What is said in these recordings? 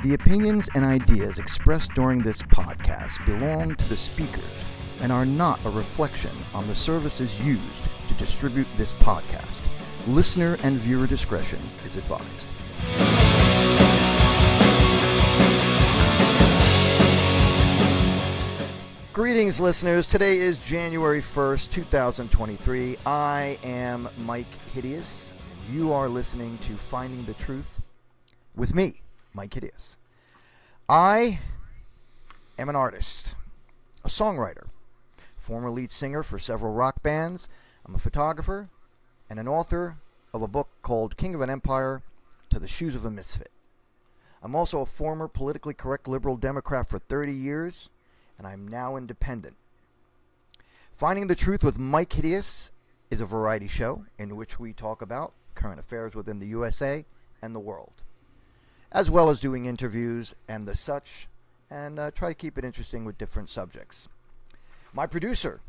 The opinions and ideas expressed during this podcast belong to the speakers and are not a reflection on the services used to distribute this podcast. Listener and viewer discretion is advised. Greetings, listeners. Today is January 1st, 2023. I am Myke Hideous, and you are listening to Finding the Truth with me, Myke Hideous. I am an artist, a songwriter, former lead singer for several rock bands. I'm a photographer and an author of a book called King of an Empire to the Shoes of a Misfit. I'm also a former politically correct liberal Democrat for 30 years, and I'm now independent. Finding the Truth with Myke Hideous is a variety show in which we talk about current affairs within the USA and the world, as well as doing interviews and the such, and try to keep it interesting with different subjects. My producer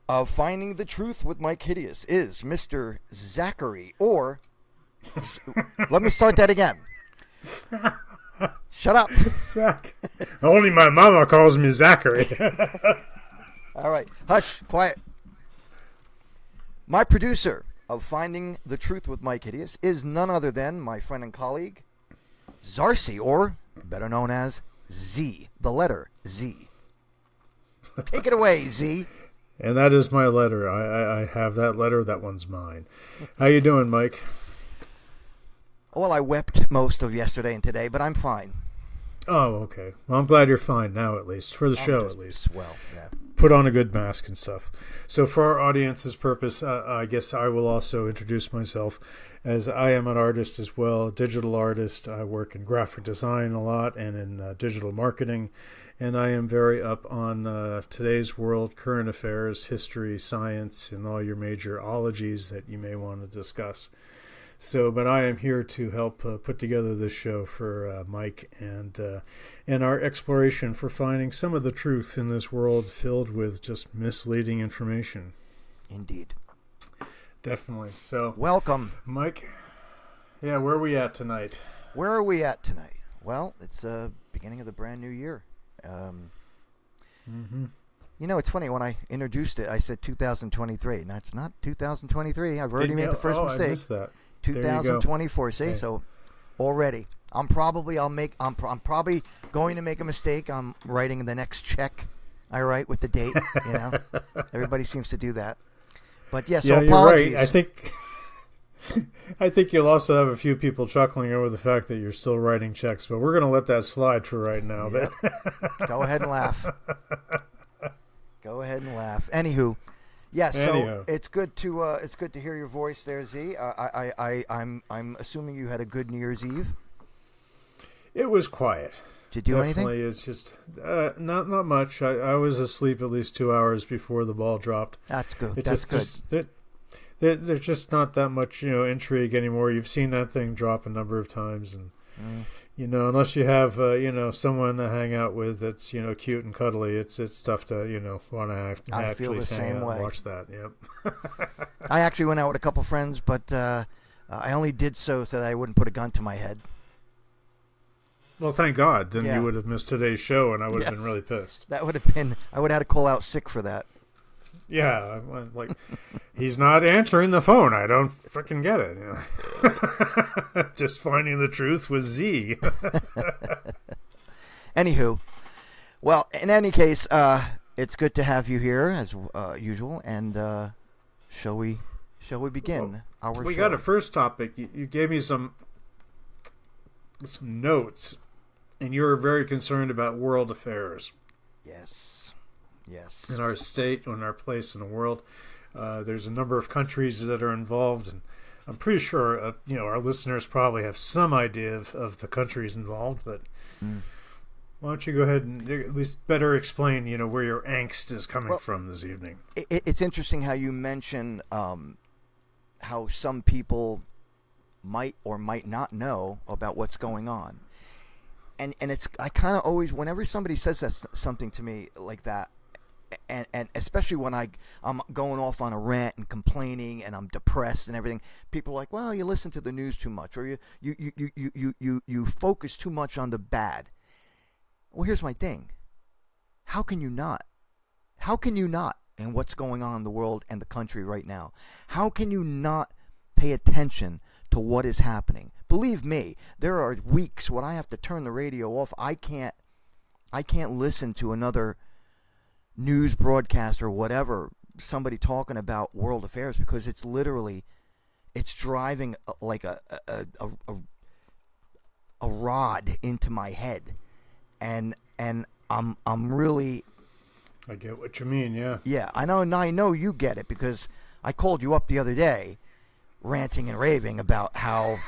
of Finding the Truth with Myke Hideous is Mr. Zachary, or let me start that again. Shut up. Zach. Only my mama calls me Zachary. All right. Hush. Quiet. My producer of Finding the Truth with Myke Hideous is none other than my friend and colleague, Zarcy, or better known as Z, the letter Z. Take it away, Z. And that is my letter. I have that letter. That one's mine. How you doing, Mike? Well, I wept most of yesterday and today, but I'm fine. Oh, okay. Well, I'm glad you're fine now, at least. For the show, at least. Well, yeah. Put on a good mask and stuff. So for our audience's purpose, I guess I will also introduce myself, as I am an artist as well, a digital artist. I work in graphic design a lot and in digital marketing, and I am very up on today's world, current affairs, history, science, and all your major ologies that you may want to discuss. So, but I am here to help put together this show for Mike and our exploration for finding some of the truth in this world filled with just misleading information. Indeed. Definitely. So, welcome, Mike. Yeah, where are we at tonight? Where are we at tonight? Well, it's the beginning of the brand new year. You know, it's funny, when I introduced it, I said 2023. Now, it's not 2023. I've already made the first mistake. I missed that. 2024. See, so already I'm probably going to make a mistake. I'm writing the next check I write with the date. You know, everybody seems to do that. But yeah, so apologies. You're right. I think you'll also have a few people chuckling over the fact that you're still writing checks, but we're going to let that slide for right now. Yep. Go ahead and laugh. Go ahead and laugh. Anywho. Yes, so it's good to hear your voice there, Z. I'm assuming you had a good New Year's Eve. It was quiet. Did you do anything? It's just not much. I was asleep at least 2 hours before the ball dropped. That's good. There's just not that much intrigue anymore. You've seen that thing drop a number of times, and unless you have someone to hang out with that's cute and cuddly, it's tough to want to actually hang out and watch that. Yep. I actually went out with a couple friends, but I only did so that I wouldn't put a gun to my head. Well, thank God. Then you would have missed today's show, and I would have been really pissed. That would have been. I would have had to call out sick for that. Yeah, like he's not answering the phone. I don't freaking get it. Just Finding the Truth with Z. Anywho, well, in any case, it's good to have you here as usual. And shall we begin our show? We got a first topic. You gave me some notes, and you were very concerned about world affairs. Yes. In our state, in our place in the world, there's a number of countries that are involved, and I'm pretty sure our listeners probably have some idea of the countries involved. But why don't you go ahead and at least better explain, where your angst is coming from this evening? It's interesting how you mention how some people might or might not know about what's going on, and it's I kind of always, whenever somebody says something to me like that. and especially when I'm going off on a rant and complaining and I'm depressed and everything, people are like, well, you listen to the news too much, or you focus too much on the bad. Well, here's my thing. How can you not? How can you not? And what's going on in the world and the country right now? How can you not pay attention to what is happening? Believe me, there are weeks when I have to turn the radio off. I can't listen to another news broadcast or whatever, somebody talking about world affairs, because it's driving like a rod into my head, and I'm really. I get what you mean, yeah. Yeah, I know you get it, because I called you up the other day ranting and raving about how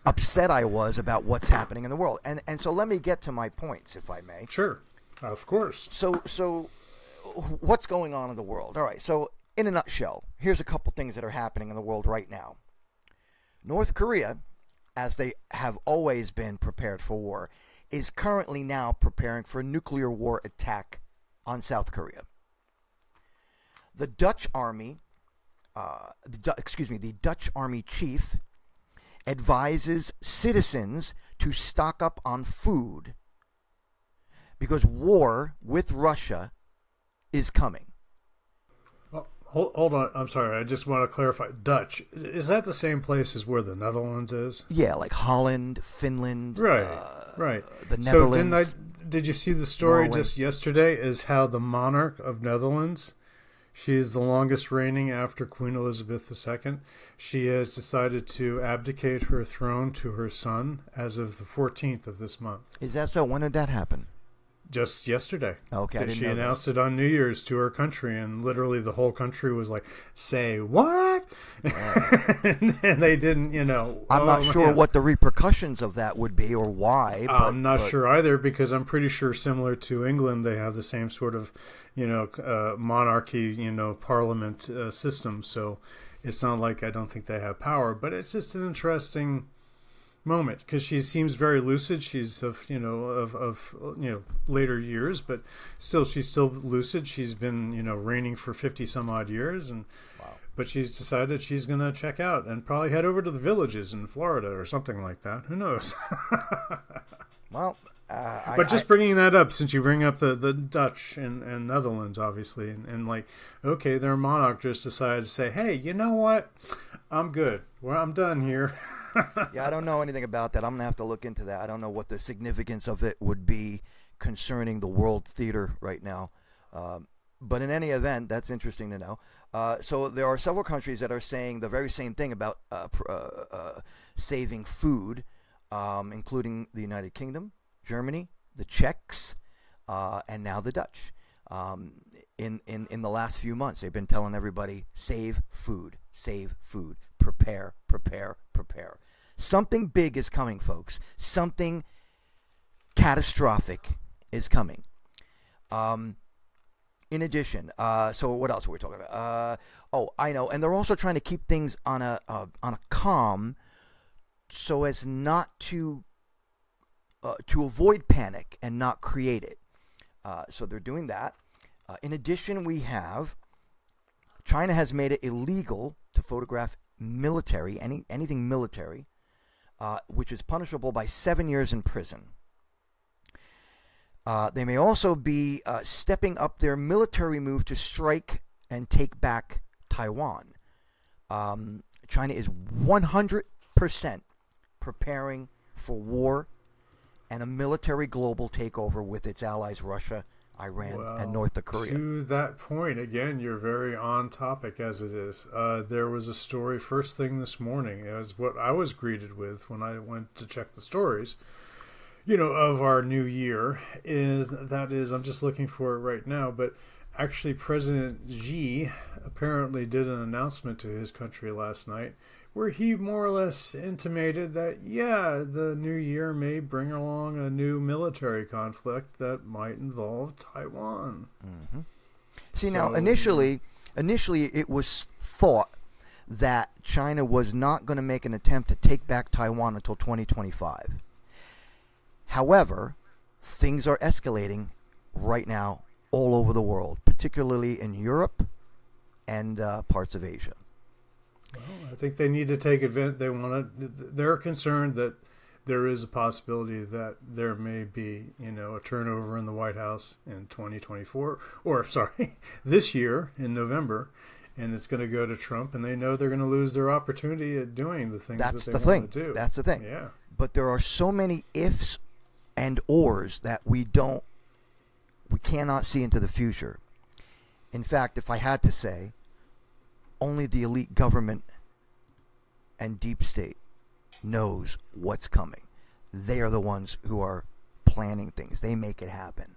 upset I was about what's happening in the world. And so let me get to my points, if I may. Sure, of course. So what's going on in the world? All right, so in a nutshell, here's a couple things that are happening in the world right now. North Korea, as they have always been prepared for war, is currently now preparing for a nuclear war attack on South Korea. The Dutch army, the Dutch army chief advises citizens to stock up on food because war with Russia is coming. Well, hold on. I'm sorry. I just want to clarify. Dutch, is that the same place as where the Netherlands is? Yeah, like Holland, Finland. Right, right. The Netherlands. So did you see the story Norway. Just yesterday is how the monarch of Netherlands, she is the longest reigning after Queen Elizabeth II. She has decided to abdicate her throne to her son as of the 14th of this month. Is that so? When did that happen? Just yesterday. Okay, I didn't she know announced it on New Year's to her country, and literally the whole country was like, "Say what?" and they didn't, I'm not sure what the repercussions of that would be or why. I'm not sure either, because I'm pretty sure, similar to England, they have the same sort of, monarchy, parliament system. So it's not like I don't think they have power, but it's just an interesting moment, because she seems very lucid. She's of later years, but she's still lucid. She's been reigning for 50 some odd years, and wow. But she's decided she's going to check out and probably head over to the villages in Florida or something like that. Who knows? Well, bringing that up, since you bring up the Dutch and Netherlands, obviously, and like, okay, their monarch just decided to say, hey, you know what? I'm good. Well, I'm done here. Yeah, I don't know anything about that. I'm going to have to look into that. I don't know what the significance of it would be concerning the world theater right now. But in any event, that's interesting to know. So there are several countries that are saying the very same thing about saving food, including the United Kingdom, Germany, the Czechs, and now the Dutch. In the last few months, they've been telling everybody, save food, prepare. Something big is coming, folks. Something catastrophic is coming. In addition, so what else are we talking about? I know, and they're also trying to keep things on a calm, so as not to avoid panic and not create it. So they're doing that. In addition, we have China has made it illegal to photograph military, anything military, which is punishable by 7 years in prison. They may also be stepping up their military move to strike and take back Taiwan. China is 100% preparing for war and a military global takeover with its allies Russia, Iran, and North Korea. To that point, again, you're very on topic as it is. There was a story first thing this morning, as what I was greeted with when I went to check the stories, of our new year, I'm just looking for it right now, but actually President Xi apparently did an announcement to his country last night where he more or less intimated that, the new year may bring along a new military conflict that might involve Taiwan. Mm-hmm. See, now, initially it was thought that China was not going to make an attempt to take back Taiwan until 2025. However, things are escalating right now all over the world, particularly in Europe and parts of Asia. Well, I think they need to take advantage. They're concerned that there is a possibility that there may be, a turnover in the White House in 2024, or sorry, this year in November, and it's going to go to Trump, and they know they're going to lose their opportunity at doing the things that they want to do. That's the thing. Yeah. But there are so many ifs and ors that we cannot see into the future. In fact, if I had to say, only the elite government and deep state knows what's coming. They are the ones who are planning things. They make it happen.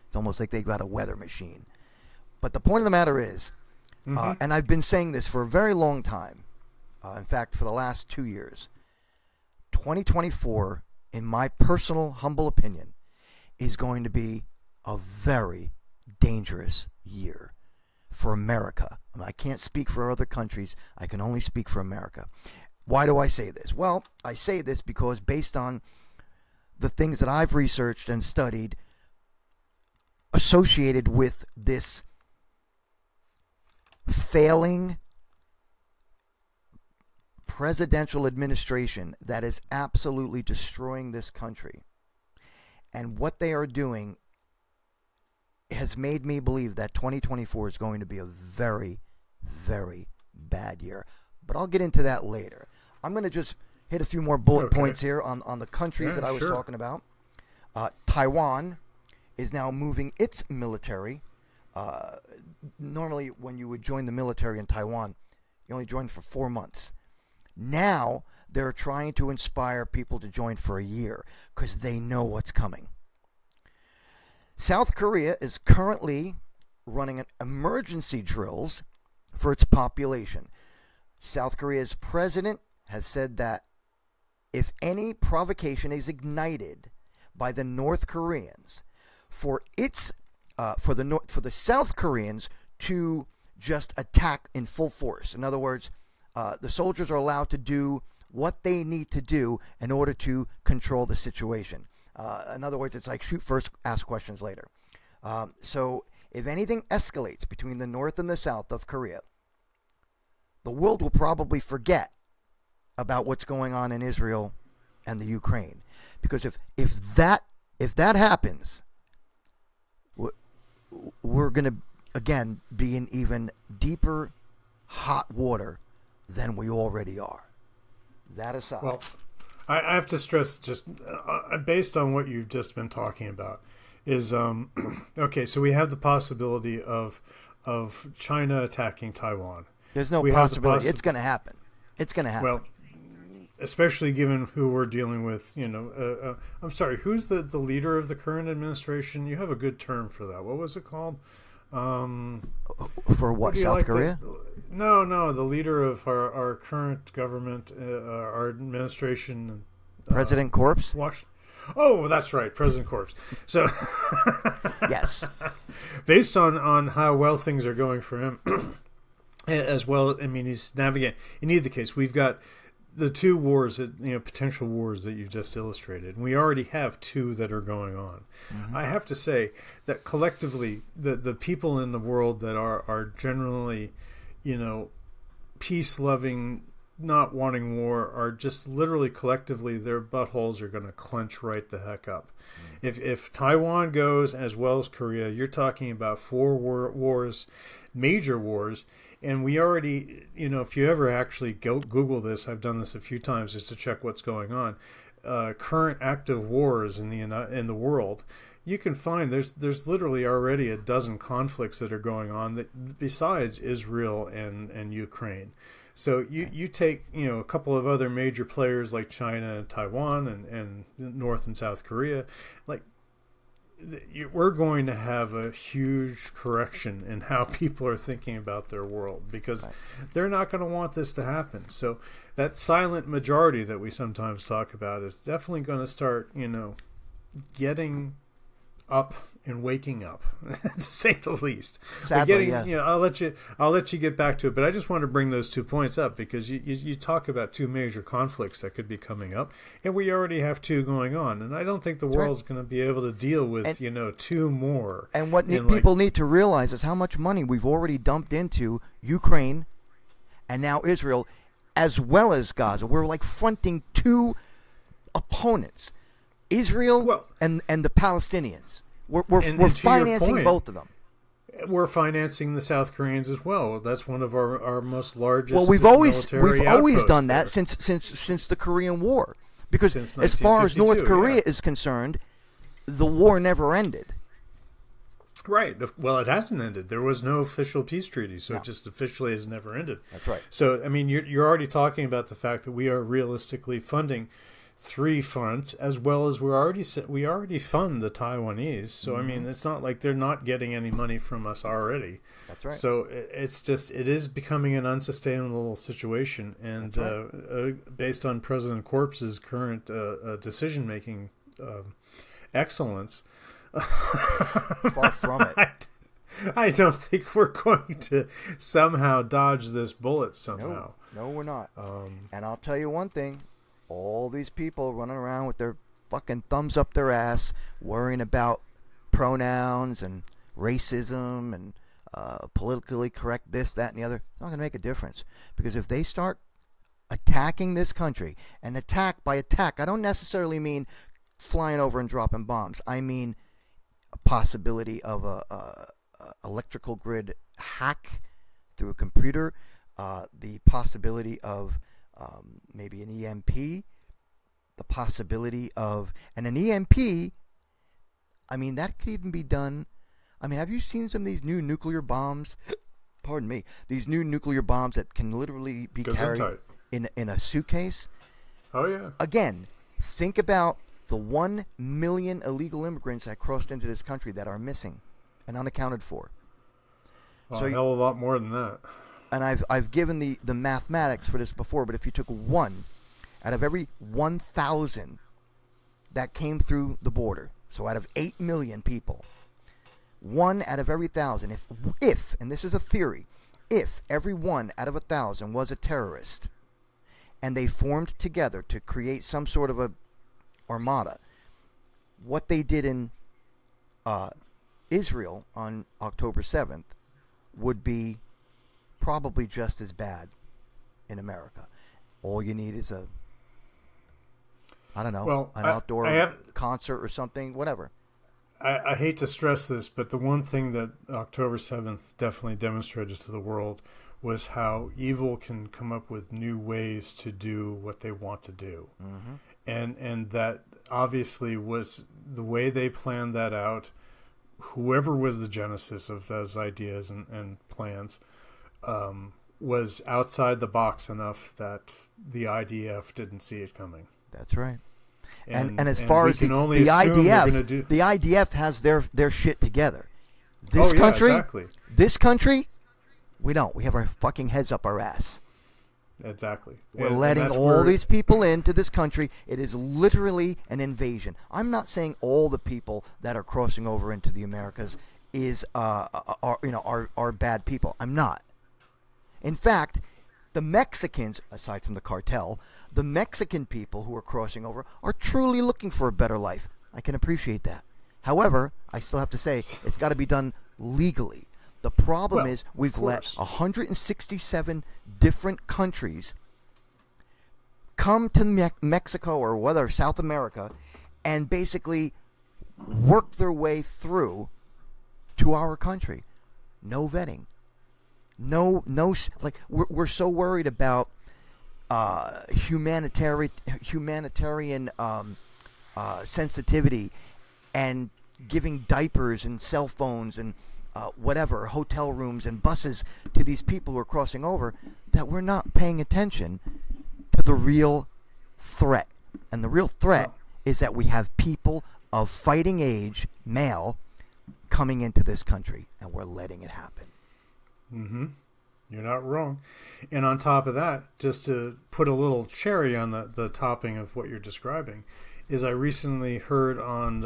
It's almost like they've got a weather machine. But the point of the matter is, and I've been saying this for a very long time, in fact, for the last 2 years, 2024, in my personal, humble opinion, is going to be a very dangerous year for America. I can't speak for other countries. I can only speak for America. Why do I say this? Well, I say this because based on the things that I've researched and studied associated with this failing presidential administration that is absolutely destroying this country, and what they are doing has made me believe that 2024 is going to be a very, very bad year. But I'll get into that later. I'm going to just hit a few more bullet points here on the countries that I was talking about. Taiwan is now moving its military. Normally, when you would join the military in Taiwan, you only joined for 4 months. Now, they're trying to inspire people to join for a year because they know what's coming. South Korea is currently running emergency drills for its population. South Korea's president has said that if any provocation is ignited by the North Koreans, for the South Koreans to just attack in full force. In other words, the soldiers are allowed to do what they need to do in order to control the situation. In other words, it's like shoot first, ask questions later. So if anything escalates between the North and the South of Korea, the world will probably forget about what's going on in Israel and the Ukraine. Because if that happens, we're going to, again, be in even deeper hot water than we already are. That aside. Well, I have to stress, just based on what you've just been talking about, is okay. So we have the possibility of China attacking Taiwan. There's no possibility. It's going to happen. It's going to happen. Well, especially given who we're dealing with. I'm sorry. Who's the leader of the current administration? You have a good term for that. What was it called? For what, South Korea? No, the leader of our current government, our administration. President Corpse? Oh, that's right, President Corpse. So, yes. Based on how well things are going for him, as well, I mean, he's navigating. In either case, we've got the two wars, potential wars that you've just illustrated. And we already have two that are going on. Mm-hmm. I have to say that collectively, the people in the world that are generally, peace-loving, not wanting war, are just literally collectively, their buttholes are going to clench right the heck up. Mm-hmm. If Taiwan goes as well as Korea, you're talking about 4 wars, major wars. And we already, if you ever actually Google this, I've done this a few times just to check what's going on. Current active wars in the world, you can find there's literally already a dozen conflicts that are going on that besides Israel and Ukraine. So you take a couple of other major players like China and Taiwan and North and South Korea, like. We're going to have a huge correction in how people are thinking about their world because they're not going to want this to happen. So that silent majority that we sometimes talk about is definitely going to start, getting up and waking up, to say the least. Sadly, I'll let you get back to it, but I just want to bring those 2 points up because you talk about two major conflicts that could be coming up, and we already have two going on, and I don't think the world's going to be able to deal with two more. And what people need to realize is how much money we've already dumped into Ukraine and now Israel, as well as Gaza. We're like fronting two opponents, Israel and the Palestinians. We're financing both of them. We're financing the South Koreans as well. That's one of our most largest. Well, we've always done there. that since the Korean War, because as far as 1952, North Korea is concerned, the war never ended. Right. Well, it hasn't ended. There was no official peace treaty, so it just officially has never ended. That's right. So, I mean, you're already talking about the fact that we are realistically funding three fronts, as well as we already fund the Taiwanese. So I mean, it's not like they're not getting any money from us already. That's right. So it is becoming an unsustainable situation, and based on President Corps's current decision making excellence, far from it. I don't think we're going to somehow dodge this bullet somehow. No, we're not. And I'll tell you one thing. All these people running around with their fucking thumbs up their ass, worrying about pronouns and racism and politically correct this, that, and the other, it's not going to make a difference. Because if they start attacking this country, and by attack, I don't necessarily mean flying over and dropping bombs. I mean a possibility of a electrical grid hack through a computer, the possibility of maybe an EMP, the possibility of, and an EMP, I mean, that could even be done. I mean, have you seen some of these new nuclear bombs? Pardon me. These new nuclear bombs that can literally be carried in a suitcase? Oh, yeah. Again, think about the 1 million illegal immigrants that crossed into this country that are missing and unaccounted for. Well, a hell of a lot more than that. And I've given the mathematics for this before, but if you took one out of every 1,000 that came through the border, so out of 8 million people, one out of every 1,000, if, and this is a theory, if every one out of 1,000 was a terrorist, and they formed together to create some sort of a armada, what they did in Israel on October 7th would be probably just as bad in America. All you need is an outdoor concert or something, whatever. I hate to stress this, but the one thing that October 7th definitely demonstrated to the world was how evil can come up with new ways to do what they want to do. Mm-hmm. And that obviously was the way they planned that out. Whoever was the genesis of those ideas and plans was outside the box enough that the IDF didn't see it coming. That's right. And as far as the IDF has their shit together. This country, we don't. We have our fucking heads up our ass. Exactly. We're letting all these people into this country. It is literally an invasion. I'm not saying all the people that are crossing over into the Americas are bad people. I'm not. In fact, the Mexicans, aside from the cartel, the Mexican people who are crossing over are truly looking for a better life. I can appreciate that. However, I still have to say it's got to be done legally. The problem is we've let 167 different countries come to Mexico or whether South America and basically work their way through to our country. No vetting. No, like we're so worried about humanitarian sensitivity and giving diapers and cell phones and whatever, hotel rooms and buses to these people who are crossing over, that we're not paying attention to the real threat. And the real threat is that we have people of fighting age, male, coming into this country, and we're letting it happen. Mm-hmm. You're not wrong. And on top of that, just to put a little cherry on the topping of what you're describing, is I recently heard on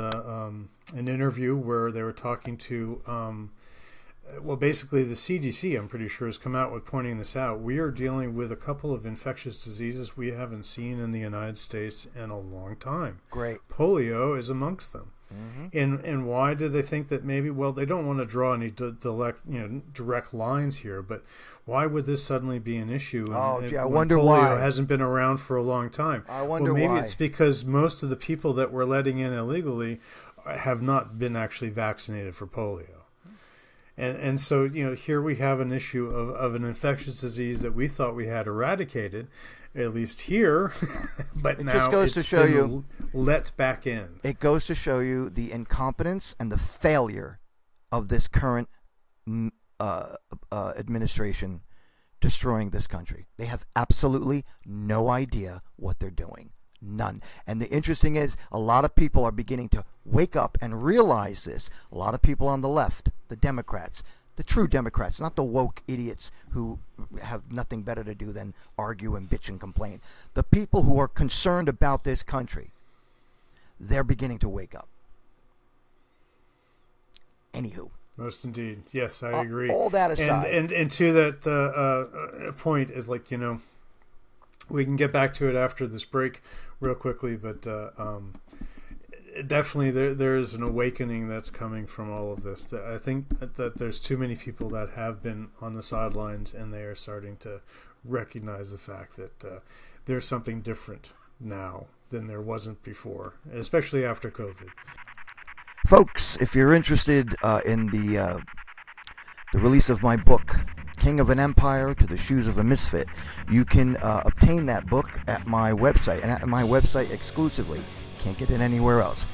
an interview where they were talking to, basically the CDC, I'm pretty sure, has come out with pointing this out. We are dealing with a couple of infectious diseases we haven't seen in the United States in a long time. Great. Polio is amongst them. Mm-hmm. And why do they think that maybe? Well, they don't want to draw any direct lines here, but why would this suddenly be an issue? I wonder polio why. Hasn't been around for a long time. I wonder maybe why. It's because most of the people that we're letting in illegally have not been actually vaccinated for polio. And so, here we have an issue of an infectious disease that we thought we had eradicated, at least here, but It now just goes to it's show been you- let back in. It goes to show you the incompetence and the failure of this current administration destroying this country. They have absolutely no idea what they're doing. None. And the interesting is, a lot of people are beginning to wake up and realize this. A lot of people on the left, the Democrats, the true Democrats, not the woke idiots who have nothing better to do than argue and bitch and complain. The people who are concerned about this country, they're beginning to wake up. Anywho. Most indeed. Yes, I agree. All that aside. And to that point is we can get back to it after this break real quickly, but definitely there is an awakening that's coming from all of this. I think that there's too many people that have been on the sidelines, and they are starting to recognize the fact that there's something different now than there wasn't before, especially after COVID. Folks, if you're interested in the release of my book, King of an Empire to the Shoes of a Misfit, you can obtain that book at my website, and at my website exclusively. Can't get it anywhere else.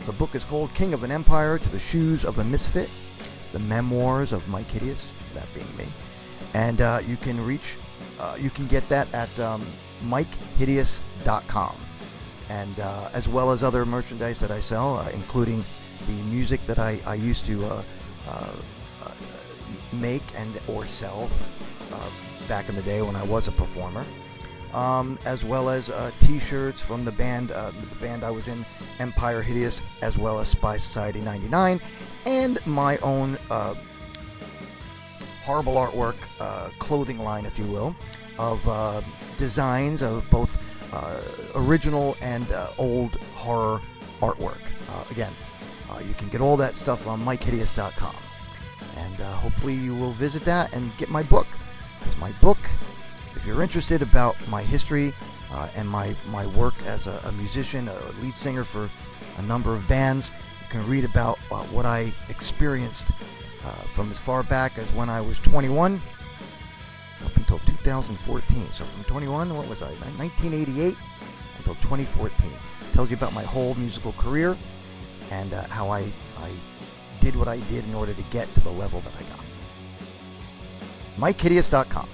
The book is called King of an Empire to the Shoes of a Misfit, the memoirs of Myke Hideous, that being me. And you can get that at MykeHideous.com. And as well as other merchandise that I sell, including the music that I used to make and or sell back in the day when I was a performer, as well as t-shirts from the band I was in, Empire Hideous, as well as Spy Society 99, and my own horrible artwork clothing line, if you will, of designs of both original and old horror artwork. Again, you can get all that stuff on MykeHideous.com, and hopefully you will visit that and get my book. Because my book, if you're interested about my history and my work as a musician, a lead singer for a number of bands, you can read about what I experienced from as far back as when I was 21 up until 2014. So from 21, what was I, 1988 until 2014. Tells you about my whole musical career and how I did what I did in order to get to the level that I got. MykeHideous.com.